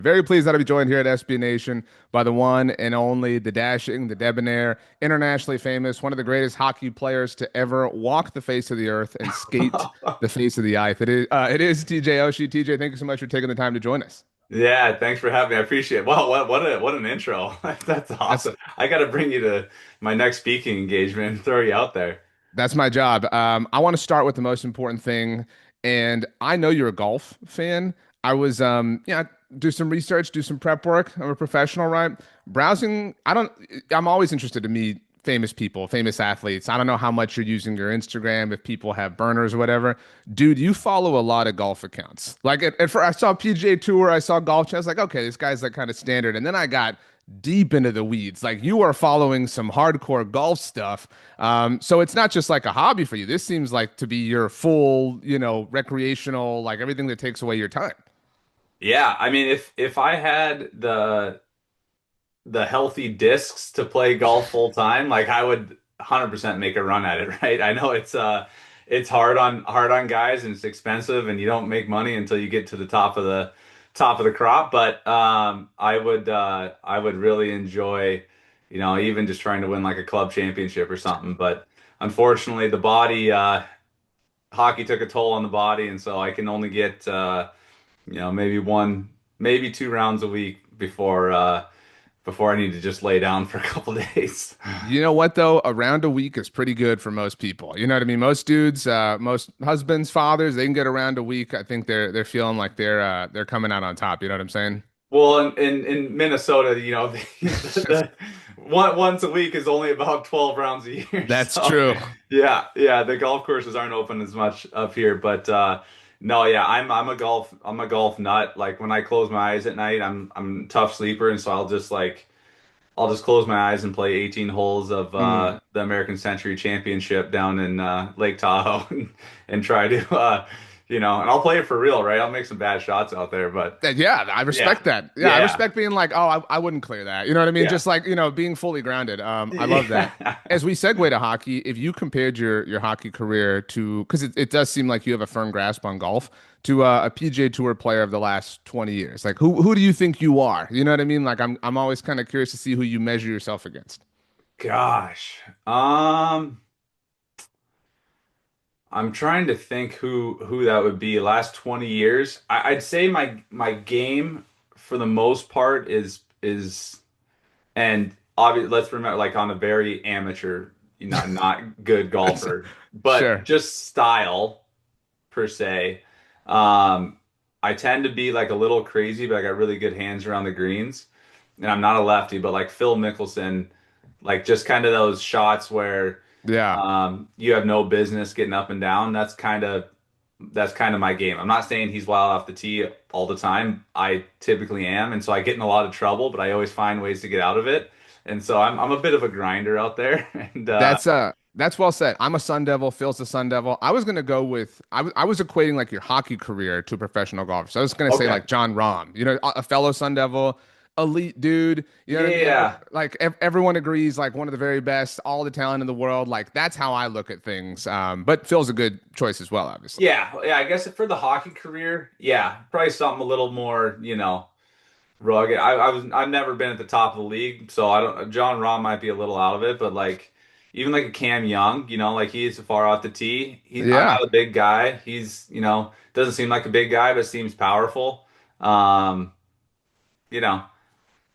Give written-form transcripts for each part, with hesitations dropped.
Very pleased that I'll be joined here at SB Nation by the one and only, the dashing, the debonair, internationally famous, one of the greatest hockey players to ever walk the face of the earth and skate the face of the ice. It is TJ Oshie. TJ, thank you so much for taking the time to join us. Yeah, thanks for having me. I appreciate it. Wow, what an intro. That's That's awesome. I got to bring you to my next speaking engagement and throw you out there. that's my job. I want to start with the most important thing, and I know you're a golf fan. I was, do some research, do some prep work. I'm a professional, right? Browsing. I'm always interested to meet famous people, famous athletes. I don't know how much you're using your Instagram, if people have burners or whatever. Dude, you follow a lot of golf accounts. Like I saw PGA Tour, I saw Golf Channel. I was like, okay, this guy's like kind of standard. And then I got deep into the weeds. Like you are following some hardcore golf stuff. So it's not just like a hobby for you. This seems like to be your full, recreational, like everything that takes away your time. Yeah, I mean if I had the healthy discs to play golf full time, like I would 100% make a run at it, right? I know it's hard on guys and it's expensive and you don't make money until you get to the top of the crop, but I would really enjoy, even just trying to win like a club championship or something. But unfortunately, the body hockey took a toll on the body, and so I can only get maybe one, maybe two rounds a week before I need to just lay down for a couple days. You know what though? A round a week is pretty good for most people. You know what I mean? Most dudes, most husbands, fathers, they can get around a week. I think they're feeling like they're coming out on top. You know what I'm saying? Well, in Minnesota, once a week is only about 12 rounds a year. That's So true. yeah, the golf courses aren't open as much up here, but no, yeah, I'm a golf nut. Like when I close my eyes at night, I'm a tough sleeper, and so I'll just close my eyes and play 18 holes of Mm. the American Century Championship down in Lake Tahoe and try to and I'll play it for real, right? I'll make some bad shots out there, but Yeah, I yeah. respect that. Yeah, I Yeah. respect being like, oh, I wouldn't clear that. You know what I mean? Yeah. Just like, being fully grounded. I love that. Yeah. As we segue to hockey, if you compared your hockey career to, because it does seem like you have a firm grasp on golf, to a PGA Tour player of the last 20 years, like who do you think you are? You know what I mean? Like I'm always kind of curious to see who you measure yourself against. Gosh. I'm trying to think who that would be. Last 20 years. I'd say my game for the most part is and obviously let's remember like on a very amateur, not good golfer, but Sure. just style per se. Um, I tend to be like a little crazy, but I got really good hands around the greens. And I'm not a lefty, but like Phil Mickelson, like just kind of those shots where Yeah. you have no business getting up and down. That's kind of my game. I'm not saying he's wild off the tee all the time. I typically am, and so I get in a lot of trouble, but I always find ways to get out of it. And so I'm a bit of a grinder out there, and That's well said. I'm a Sun Devil. Phil's a Sun Devil. I was gonna go with I was equating like your hockey career to a professional golfer. So I was gonna say okay, like John Rahm, a fellow Sun Devil, elite dude. You know what I mean? yeah, Like everyone agrees, like one of the very best, all the talent in the world. Like that's how I look at things. But Phil's a good choice as well, obviously. yeah. I guess for the hockey career, yeah, probably something a little more, rugged. I've never been at the top of the league, so I don't. John Rahm might be a little out of it, but like even like a Cam Young, like he's far off the tee. I'm Yeah, not a big guy. He's doesn't seem like a big guy, but seems powerful. Um, you know,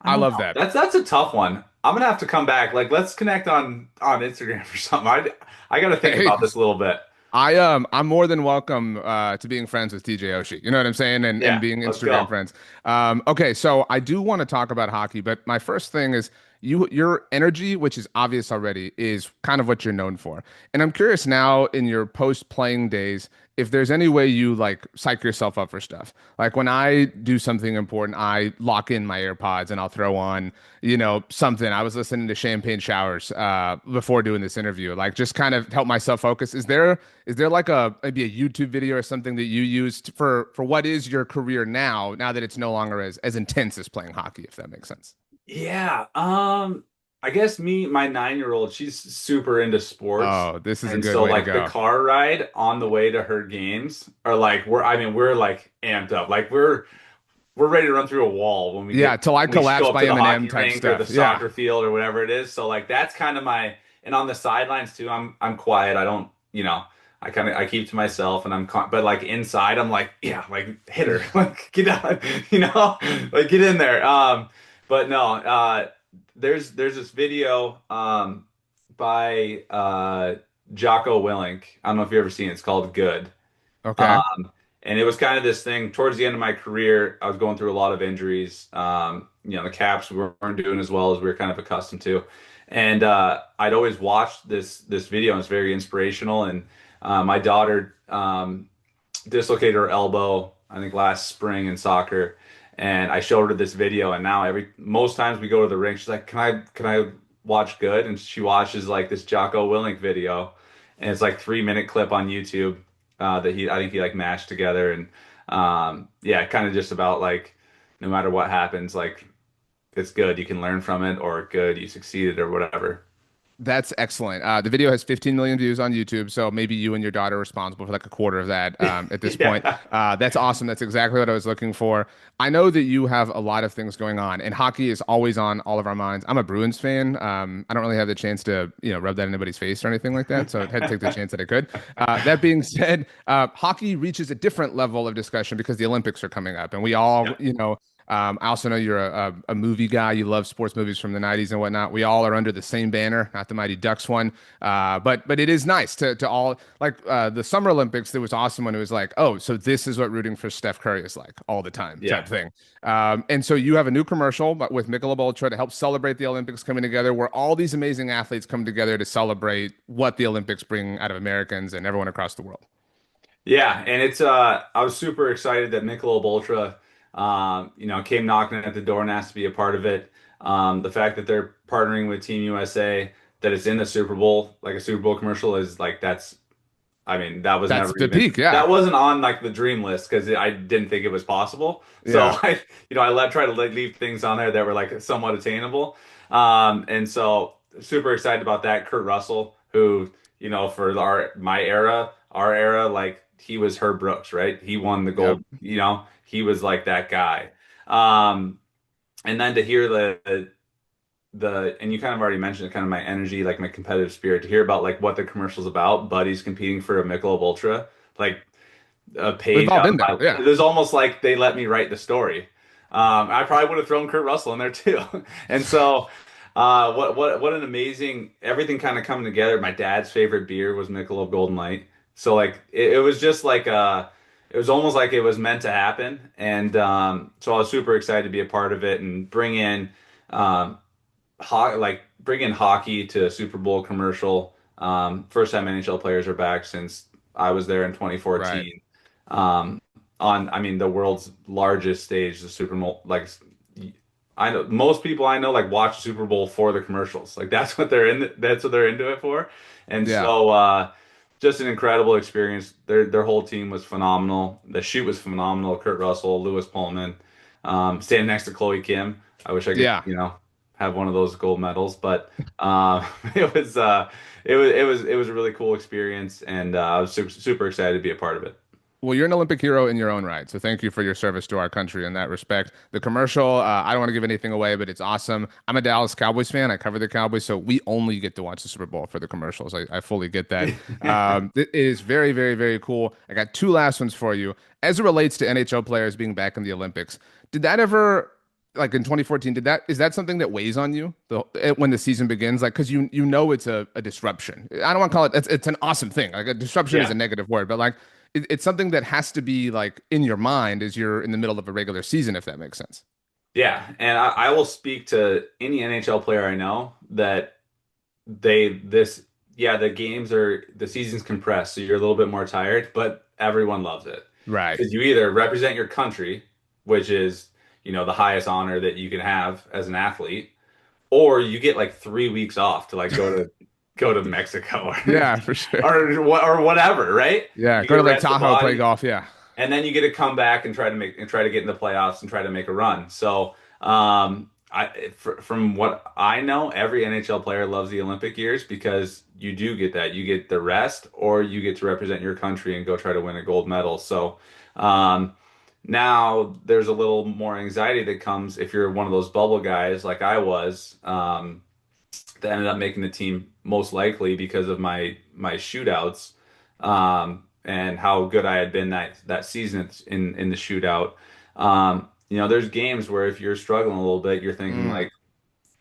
I I don't love know. that. That's a tough one. I'm gonna have to come back. Like let's connect on Instagram or something. I got to think Hey, about this a little bit. I'm more than welcome to being friends with TJ Oshie. You know what I'm saying? And Yeah, being let's Instagram go. friends. Okay, so I do want to talk about hockey, but my first thing is your energy, which is obvious already, is kind of what you're known for. And I'm curious now in your post-playing days, if there's any way you like psych yourself up for stuff. Like when I do something important, I lock in my AirPods and I'll throw on, something. I was listening to Champagne Showers before doing this interview, like just kind of help myself focus. Is there like maybe a YouTube video or something that you used for what is your career now that it's no longer as intense as playing hockey, if that makes sense? Yeah, I guess my 9-year-old, she's super into sports. Oh, this is a And good so way to like the go. car ride on the way to her games are like we're like amped up. Like we're ready to run through a wall when Yeah, till I we show collapse up by to the Eminem hockey type rink or the stuff. Yeah. soccer field or whatever it is. So like that's kind of my and on the sidelines too. I'm quiet. I don't I kind of I keep to myself and but like inside I'm like yeah like hit her like get out like get in there. But no there's this video by Jocko Willink. I don't know if you've ever seen it. It's called Good. Okay. Um, and it was kind of this thing towards the end of my career. I was going through a lot of injuries. The Caps weren't doing as well as we were kind of accustomed to. And I'd always watched this video, and it's very inspirational. And my daughter dislocated her elbow, I think last spring in soccer. And I showed her this video, and now most times we go to the rink, she's like, "Can I watch Good?" And she watches like this Jocko Willink video, and it's like 3 minute clip on YouTube that I think he like mashed together, and yeah, kind of just about like no matter what happens, like it's good, you can learn from it, or good, you succeeded, or whatever. That's excellent. The video has 15 million views on YouTube, so maybe you and your daughter are responsible for like a quarter of that at this point. Yeah, That's awesome. That's exactly what I was looking for. I know that you have a lot of things going on, and hockey is always on all of our minds. I'm a Bruins fan. I don't really have the chance to, rub that in anybody's face or anything like that, so I had to take the chance that I could. That being said, hockey reaches a different level of discussion because the Olympics are coming up, and we all, yeah, I also know you're a movie guy. You love sports movies from the 90s and whatnot. We all are under the same banner, not the Mighty Ducks one. But it is nice to all like the Summer Olympics. It was awesome when it was like, oh, so this is what rooting for Steph Curry is like all the time type yeah. thing. And so you have a new commercial but with Michelob ULTRA to help celebrate the Olympics coming together, where all these amazing athletes come together to celebrate what the Olympics bring out of Americans and everyone across the world. Yeah, and it's I was super excited that Michelob Ultra came knocking at the door and asked to be a part of it. The fact that they're partnering with Team USA, that it's in the Super Bowl, like a Super Bowl commercial is like that's I mean, that was That's never the even peak. Yeah. that wasn't on like the dream list because I didn't think it was possible. So Yeah. I try to leave things on there that were like somewhat attainable. And so super excited about that. Kurt Russell, who, for our era, like he was Herb Brooks, right? He won the Yep. gold, he was like that guy. Um, and then to hear and you kind of already mentioned it, kind of my energy, like my competitive spirit, to hear about like what the commercial's about, buddies competing for a Michelob Ultra, like a We've page all out been of there. my, Yeah. it was almost like they let me write the story. I probably would have thrown Kurt Russell in there too. And so, what an amazing, everything kind of coming together. My dad's favorite beer was Michelob Golden Light. So like, it was just like, it was almost like it was meant to happen. And, so I was super excited to be a part of it and um, bring in hockey to a Super Bowl commercial. First time NHL players are back since I was there in Right. 2014. Um, I mean, the world's largest stage, the Super Bowl. Like, I know most people I know like watch Super Bowl for the commercials. Like that's what they're into it for. And Yeah. so, just an incredible experience. Their whole team was phenomenal. The shoot was phenomenal. Kurt Russell, Lewis Pullman, standing next to Chloe Kim. I wish I could, Yeah. have one of those gold medals. But it was a really cool experience, and I was super, super excited to be a part of it. Well, you're an Olympic hero in your own right. So thank you for your service to our country in that respect. The commercial, I don't want to give anything away, but it's awesome. I'm a Dallas Cowboys fan. I cover the Cowboys, so we only get to watch the Super Bowl for the commercials. I fully get that. It is very, very, very cool. I got two last ones for you. As it relates to NHL players being back in the Olympics, did that ever, like in 2014, is that something that weighs on you when the season begins? Like, because you know it's a disruption. I don't want to call it, it's an awesome thing. Like a disruption is a Yeah. negative word, but like, it's something that has to be like in your mind as you're in the middle of a regular season, if that makes sense. Yeah, and I will speak to any NHL player I know that they this yeah the season's compressed, so you're a little bit more tired, but everyone loves it Right. because you either represent your country, which is the highest honor that you can have as an athlete, or you get like 3 weeks off to like go to Mexico Yeah, for sure. or whatever, right? Yeah, You go get to to Lake rest the Tahoe, play body. golf. Yeah. And then you get to come back and try to get in the playoffs and try to make a run. So, from what I know, every NHL player loves the Olympic years because you do get that. You get the rest, or you get to represent your country and go try to win a gold medal. So, um, Now there's a little more anxiety that comes if you're one of those bubble guys like I was, that ended up making the team most likely because of my shootouts, and how good I had been that season in the shootout. There's games where if you're struggling a little bit, you're thinking Mm, like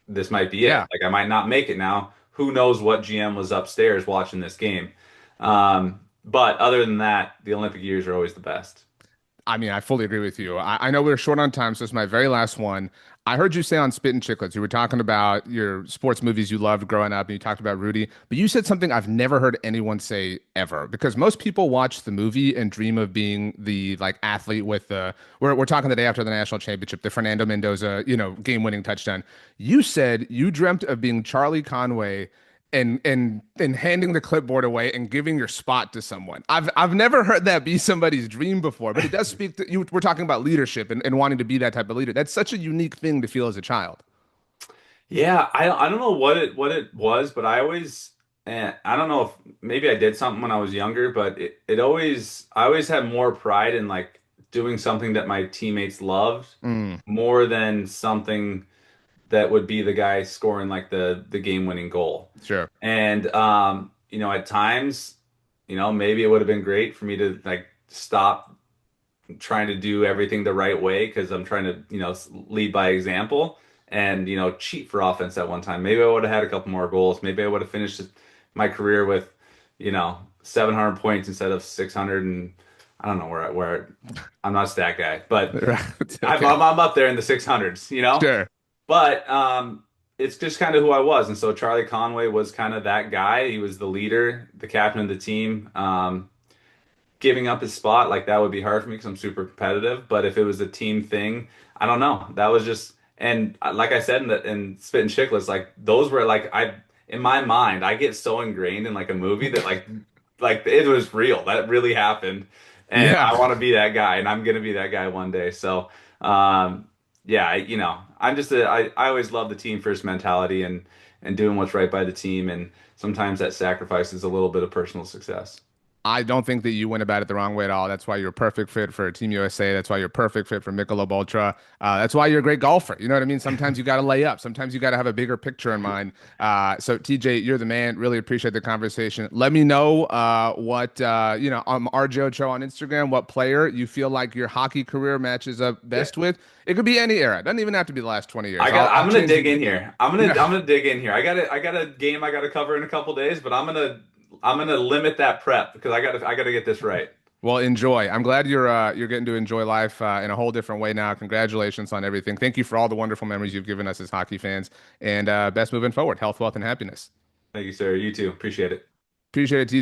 this might be it. yeah. Like I might not make it now. Who knows what GM was upstairs watching this game? But other than that, the Olympic years are always the best. I mean, I fully agree with you. I know we're short on time, so it's my very last one. I heard you say on Spit and Chicklets, you were talking about your sports movies you loved growing up, and you talked about Rudy, but you said something I've never heard anyone say ever. Because most people watch the movie and dream of being the like athlete with the we're talking the day after the national championship, the Fernando Mendoza, game-winning touchdown. You said you dreamt of being Charlie Conway and handing the clipboard away and giving your spot to someone. I've never heard that be somebody's dream before, but it does speak to you. We're talking about leadership and wanting to be that type of leader. That's such a unique thing to feel as a child. Yeah, I don't know what it was, but I don't know if maybe I did something when I was younger, but it always I always had more pride in like doing something that my teammates loved Mm, more than something that would be the guy scoring like the game-winning goal. sure. And at times, maybe it would have been great for me to like stop trying to do everything the right way because I'm trying to, lead by example and, cheat for offense at one time. Maybe I would have had a couple more goals. Maybe I would have finished my career with, 700 points instead of 600. And I don't know where I'm not a stat guy, but Right. I'm, Okay. I'm I'm up there in the 600s. Sure. But it's just kind of who I was. And so Charlie Conway was kind of that guy. He was the leader, the captain of the team. Giving up his spot, like that would be hard for me because I'm super competitive. But if it was a team thing, I don't know. That was just, and like I said in Spit and Chicklets, like those were like in my mind, I get so ingrained in like a movie that like it was real. That really happened, and Yeah. I want to be that guy, and I'm gonna be that guy one day. So, yeah, I'm just I always love the team first mentality and doing what's right by the team, and sometimes that sacrifices a little bit of personal success. I don't think that you went about it the wrong way at all. That's why you're a perfect fit for Team USA. That's why you're a perfect fit for Michelob ULTRA. That's why you're a great golfer. You know what I mean? Sometimes you got to lay up. Sometimes you got to have a bigger picture in mind. So TJ, you're the man. Really appreciate the conversation. Let me know what RJ Ochoa on Instagram. What player you feel like your hockey career matches up Yeah. best with? It could be any era. It doesn't even have to be the last 20 years. I got. I'll I'm gonna change the dig game. in here. I'm gonna. Yeah. I'm gonna dig in here. I got a game I got to cover in a couple days, but I'm gonna limit that prep because I gotta get this right. Well, enjoy. I'm glad you're getting to enjoy life in a whole different way now. Congratulations on everything. Thank you for all the wonderful memories you've given us as hockey fans, and best moving forward. Health, wealth, and happiness. Thank you, sir. You too. Appreciate it. Appreciate it.